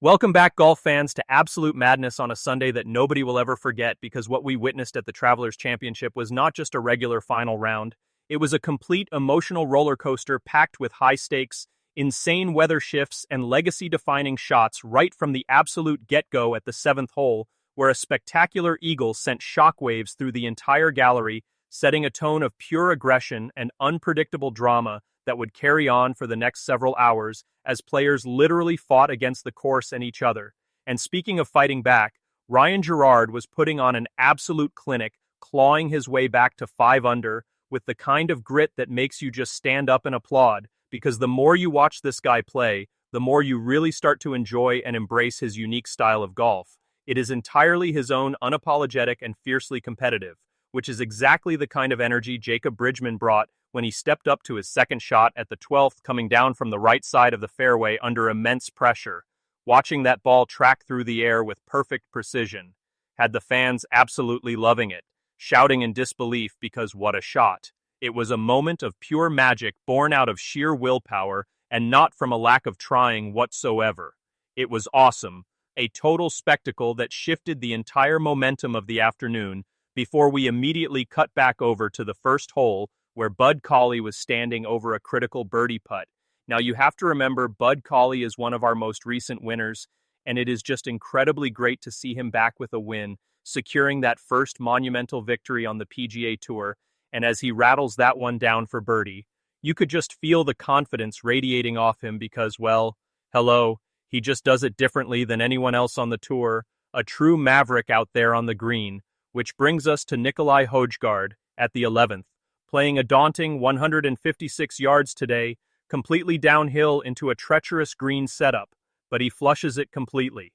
Welcome back, golf fans, to absolute madness on a Sunday that nobody will ever forget because what we witnessed at the Travelers Championship was not just a regular final round. It was a complete emotional roller coaster packed with high stakes, insane weather shifts, and legacy-defining shots right from the absolute get-go at the seventh hole, where a spectacular eagle sent shockwaves through the entire gallery, setting a tone of pure aggression and unpredictable drama that would carry on for the next several hours as players literally fought against the course and each other. And speaking of fighting back, Ryan Gerard was putting on an absolute clinic, clawing his way back to 5 under, with the kind of grit that makes you just stand up and applaud, because the more you watch this guy play, the more you really start to enjoy and embrace his unique style of golf. It is entirely his own, unapologetic and fiercely competitive, which is exactly the kind of energy Jacob Bridgman brought when he stepped up to his second shot at the 12th, coming down from the right side of the fairway under immense pressure. Watching that ball track through the air with perfect precision had the fans absolutely loving it, shouting in disbelief because what a shot. It was a moment of pure magic born out of sheer willpower and not from a lack of trying whatsoever. It was awesome, a total spectacle that shifted the entire momentum of the afternoon before we immediately cut back over to the first hole, where Bud Cauley was standing over a critical birdie putt. Now you have to remember Bud Cauley is one of our most recent winners, and it is just incredibly great to see him back with a win, securing that first monumental victory on the PGA Tour, and as he rattles that one down for birdie, you could just feel the confidence radiating off him because, well, hello, he just does it differently than anyone else on the tour, a true maverick out there on the green, which brings us to Nikolai Hojgaard at the 11th. Playing a daunting 156 yards today, completely downhill into a treacherous green setup, but he flushes it completely.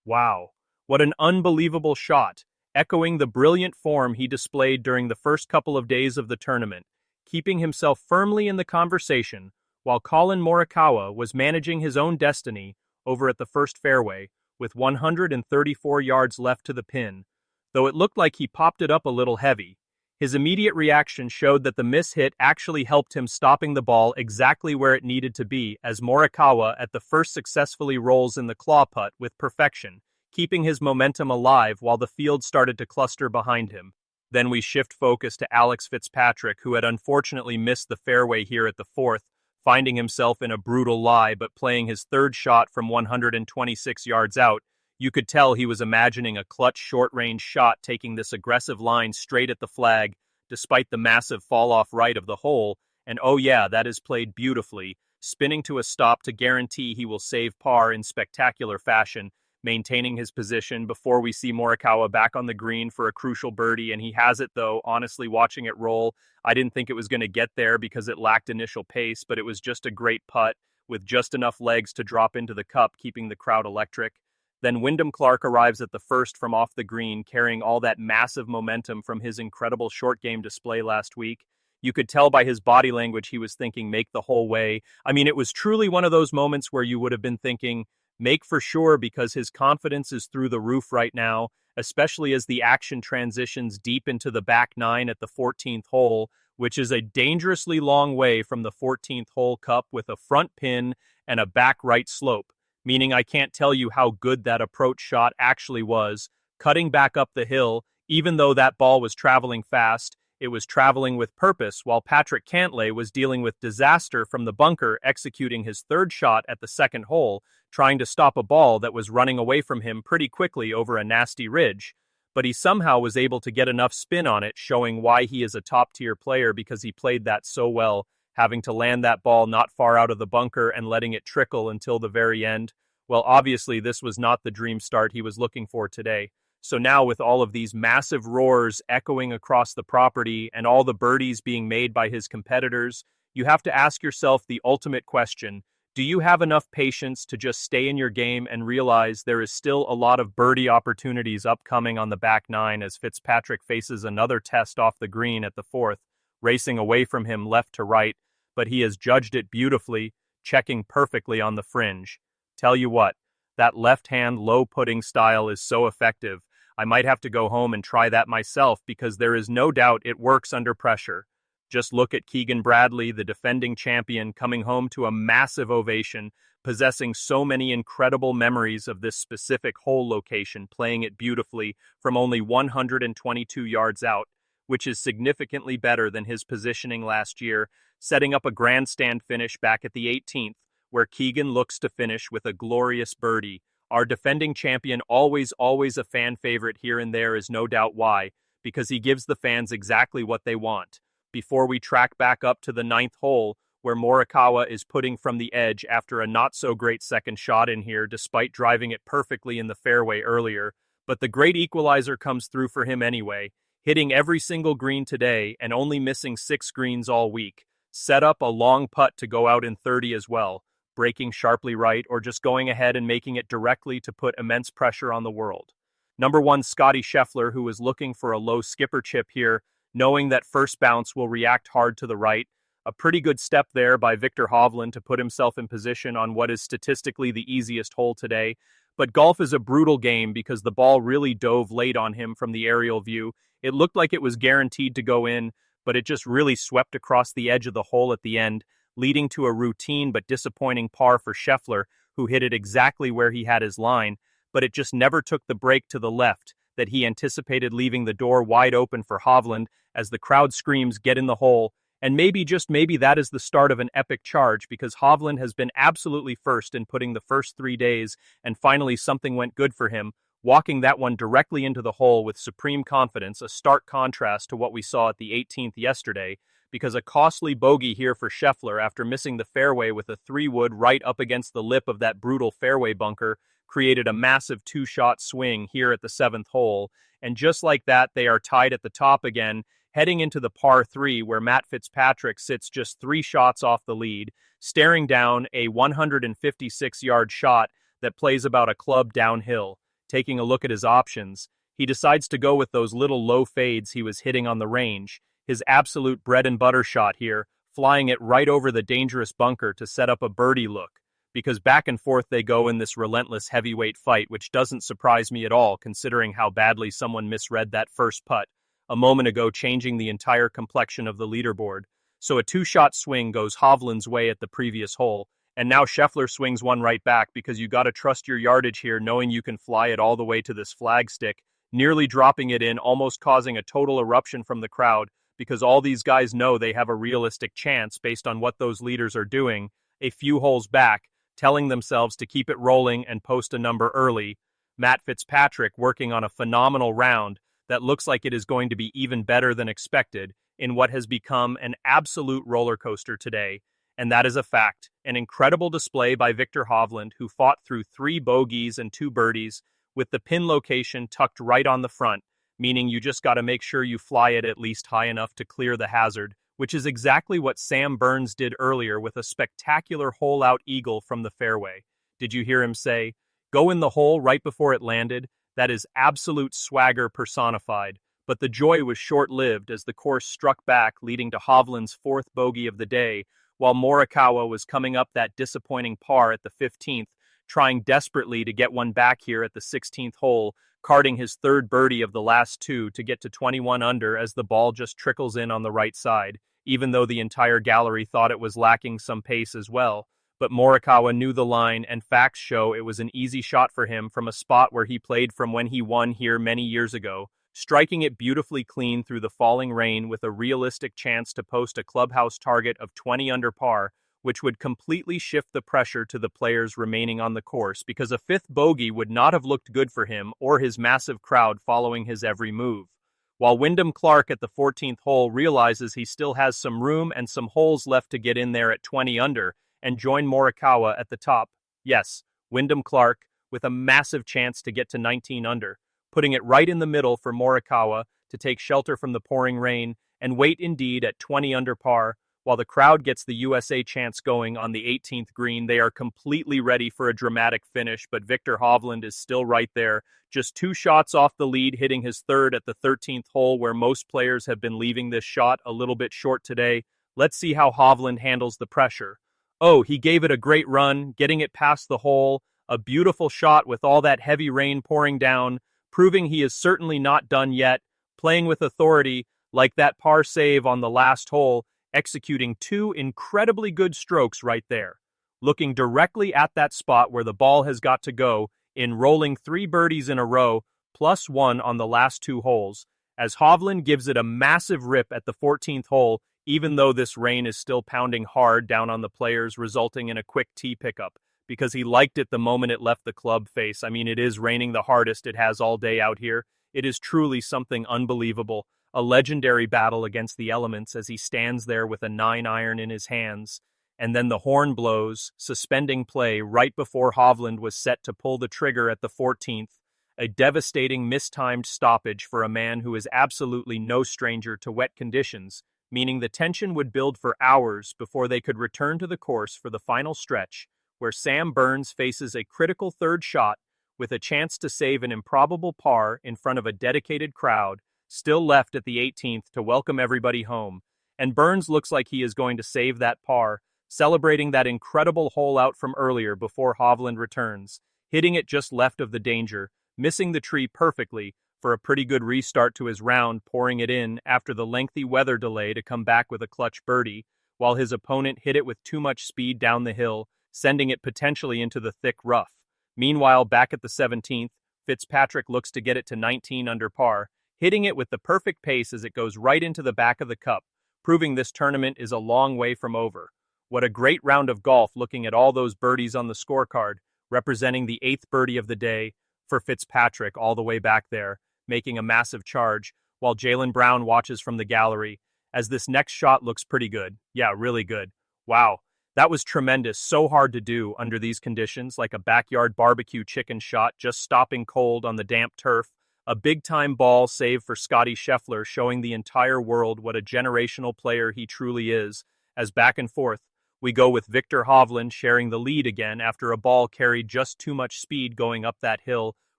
Wow, what an unbelievable shot, echoing the brilliant form he displayed during the first couple of days of the tournament, keeping himself firmly in the conversation, while Collin Morikawa was managing his own destiny over at the first fairway, with 134 yards left to the pin. Though it looked like he popped it up a little heavy, his immediate reaction showed that the miss hit actually helped him stopping the ball exactly where it needed to be as Morikawa at the first successfully rolls in the claw putt with perfection, keeping his momentum alive while the field started to cluster behind him. Then we shift focus to Alex Fitzpatrick, who had unfortunately missed the fairway here at the fourth, finding himself in a brutal lie but playing his third shot from 126 yards out. You could tell he was imagining a clutch short-range shot taking this aggressive line straight at the flag, despite the massive fall-off right of the hole, and oh yeah, that is played beautifully, spinning to a stop to guarantee he will save par in spectacular fashion, maintaining his position before we see Morikawa back on the green for a crucial birdie, and he has it though. Honestly, watching it roll, I didn't think it was going to get there because it lacked initial pace, but it was just a great putt with just enough legs to drop into the cup, keeping the crowd electric. Then Wyndham Clark arrives at the first from off the green, carrying all that massive momentum from his incredible short game display last week. You could tell by his body language he was thinking make the whole way. I mean, it was truly one of those moments where you would have been thinking make for sure because his confidence is through the roof right now, especially as the action transitions deep into the back nine at the 14th hole, which is a dangerously long way from the 14th hole cup with a front pin and a back right slope. Meaning I can't tell you how good that approach shot actually was, cutting back up the hill. Even though that ball was traveling fast, it was traveling with purpose, while Patrick Cantlay was dealing with disaster from the bunker, executing his third shot at the second hole, trying to stop a ball that was running away from him pretty quickly over a nasty ridge. But he somehow was able to get enough spin on it, showing why he is a top-tier player because he played that so well, having to land that ball not far out of the bunker and letting it trickle until the very end. Well, obviously this was not the dream start he was looking for today. So now with all of these massive roars echoing across the property and all the birdies being made by his competitors, you have to ask yourself the ultimate question. Do you have enough patience to just stay in your game and realize there is still a lot of birdie opportunities upcoming on the back nine as Fitzpatrick faces another test off the green at the fourth, racing away from him left to right, but he has judged it beautifully, checking perfectly on the fringe. Tell you what, that left-hand low-putting style is so effective. I might have to go home and try that myself because there is no doubt it works under pressure. Just look at Keegan Bradley, the defending champion, coming home to a massive ovation, possessing so many incredible memories of this specific hole location, playing it beautifully from only 122 yards out, which is significantly better than his positioning last year, setting up a grandstand finish back at the 18th, where Keegan looks to finish with a glorious birdie. Our defending champion, always a fan favorite here and there, is no doubt why, because he gives the fans exactly what they want. Before we track back up to the 9th hole, where Morikawa is putting from the edge after a not-so-great second shot in here despite driving it perfectly in the fairway earlier, but the great equalizer comes through for him anyway, hitting every single green today and only missing 6 greens all week. Set up a long putt to go out in 30 as well, breaking sharply right or just going ahead and making it directly to put immense pressure on the world. Number 1, Scottie Scheffler, who is looking for a low skipper chip here, knowing that first bounce will react hard to the right. A pretty good step there by Viktor Hovland to put himself in position on what is statistically the easiest hole today. But golf is a brutal game because the ball really dove late on him from the aerial view. It looked like it was guaranteed to go in, but it just really swept across the edge of the hole at the end, leading to a routine but disappointing par for Scheffler, who hit it exactly where he had his line, but it just never took the break to the left that he anticipated, leaving the door wide open for Hovland as the crowd screams, "Get in the hole." And maybe, just maybe, that is the start of an epic charge, because Hovland has been absolutely first in putting the first 3 days, and finally something went good for him, walking that one directly into the hole with supreme confidence, a stark contrast to what we saw at the 18th yesterday, because a costly bogey here for Scheffler after missing the fairway with a 3-wood right up against the lip of that brutal fairway bunker created a massive 2-shot swing here at the 7th hole, and just like that, they are tied at the top again, heading into the par 3, where Matt Fitzpatrick sits just 3 shots off the lead, staring down a 156-yard shot that plays about a club downhill. Taking a look at his options, he decides to go with those little low fades he was hitting on the range, his absolute bread-and-butter shot here, flying it right over the dangerous bunker to set up a birdie look, because back and forth they go in this relentless heavyweight fight, which doesn't surprise me at all considering how badly someone misread that first putt a moment ago, changing the entire complexion of the leaderboard. So a 2-shot swing goes Hovland's way at the previous hole, and now Scheffler swings one right back, because you gotta trust your yardage here, knowing you can fly it all the way to this flagstick, nearly dropping it in, almost causing a total eruption from the crowd, because all these guys know they have a realistic chance based on what those leaders are doing, a few holes back, telling themselves to keep it rolling and post a number early. Matt Fitzpatrick working on a phenomenal round that looks like it is going to be even better than expected in what has become an absolute roller coaster today, and that is a fact. An incredible display by Viktor Hovland, who fought through 3 bogeys and 2 birdies, with the pin location tucked right on the front, meaning you just got to make sure you fly it at least high enough to clear the hazard, which is exactly what Sam Burns did earlier with a spectacular hole-out eagle from the fairway. Did you hear him say, "Go in the hole" right before it landed? That is absolute swagger personified, but the joy was short-lived as the course struck back, leading to Hovland's 4th bogey of the day, while Morikawa was coming up that disappointing par at the 15th, trying desperately to get one back here at the 16th hole, carding his 3rd birdie of the last 2 to get to 21 under as the ball just trickles in on the right side, even though the entire gallery thought it was lacking some pace as well. But Morikawa knew the line, and facts show it was an easy shot for him from a spot where he played from when he won here many years ago, striking it beautifully clean through the falling rain with a realistic chance to post a clubhouse target of 20 under par, which would completely shift the pressure to the players remaining on the course, because a 5th bogey would not have looked good for him or his massive crowd following his every move. While Wyndham Clark at the 14th hole realizes he still has some room and some holes left to get in there at 20 under, and join Morikawa at the top. Yes, Wyndham Clark, with a massive chance to get to 19 under, putting it right in the middle for Morikawa to take shelter from the pouring rain and wait indeed at 20 under par, while the crowd gets the USA chants going on the 18th green. They are completely ready for a dramatic finish, but Viktor Hovland is still right there, just 2 shots off the lead, hitting his 3rd at the 13th hole, where most players have been leaving this shot a little bit short today. Let's see how Hovland handles the pressure. Oh, he gave it a great run, getting it past the hole, a beautiful shot with all that heavy rain pouring down, proving he is certainly not done yet, playing with authority, like that par save on the last hole, executing 2 incredibly good strokes right there. looking directly at that spot where the ball has got to go, in rolling 3 birdies in a row, plus 1 on the last 2 holes, as Hovland gives it a massive rip at the 14th hole, even though this rain is still pounding hard down on the players, resulting in a quick tee pickup, because he liked it the moment it left the club face. I mean, it is raining the hardest it has all day out here. It is truly something unbelievable, a legendary battle against the elements as he stands there with a 9-iron in his hands. And then the horn blows, suspending play right before Hovland was set to pull the trigger at the 14th, a devastating mistimed stoppage for a man who is absolutely no stranger to wet conditions, meaning the tension would build for hours before they could return to the course for the final stretch, where Sam Burns faces a critical third shot with a chance to save an improbable par in front of a dedicated crowd, still left at the 18th to welcome everybody home. And Burns looks like he is going to save that par, celebrating that incredible hole out from earlier before Hovland returns, hitting it just left of the danger, missing the tree perfectly for a pretty good restart to his round, pouring it in after the lengthy weather delay to come back with a clutch birdie, while his opponent hit it with too much speed down the hill, sending it potentially into the thick rough. Meanwhile, back at the 17th, Fitzpatrick looks to get it to 19 under par, hitting it with the perfect pace as it goes right into the back of the cup, proving this tournament is a long way from over. What a great round of golf, looking at all those birdies on the scorecard, representing the 8th birdie of the day for Fitzpatrick all the way back there, making a massive charge, while Jaylen Brown watches from the gallery, as this next shot looks pretty good. Yeah, really good. Wow, that was tremendous, so hard to do under these conditions, like a backyard barbecue chicken shot just stopping cold on the damp turf. A big-time ball save for Scottie Scheffler, showing the entire world what a generational player he truly is, as back and forth, we go with Viktor Hovland sharing the lead again after a ball carried just too much speed going up that hill,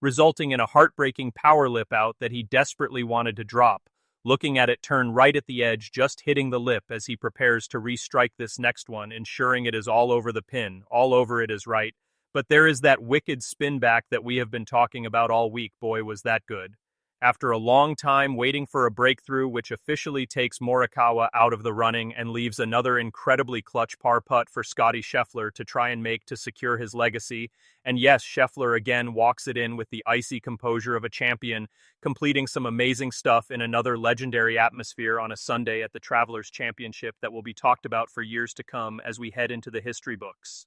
resulting in a heartbreaking power lip out that he desperately wanted to drop. Looking at it turn right at the edge, just hitting the lip as he prepares to restrike this next one, ensuring it is all over the pin, all over it is right. But there is that wicked spin back that we have been talking about all week. Boy, was that good. After a long time waiting for a breakthrough, which officially takes Morikawa out of the running and leaves another incredibly clutch par putt for Scottie Scheffler to try and make to secure his legacy. And yes, Scheffler again walks it in with the icy composure of a champion, completing some amazing stuff in another legendary atmosphere on a Sunday at the Travelers Championship that will be talked about for years to come as we head into the history books.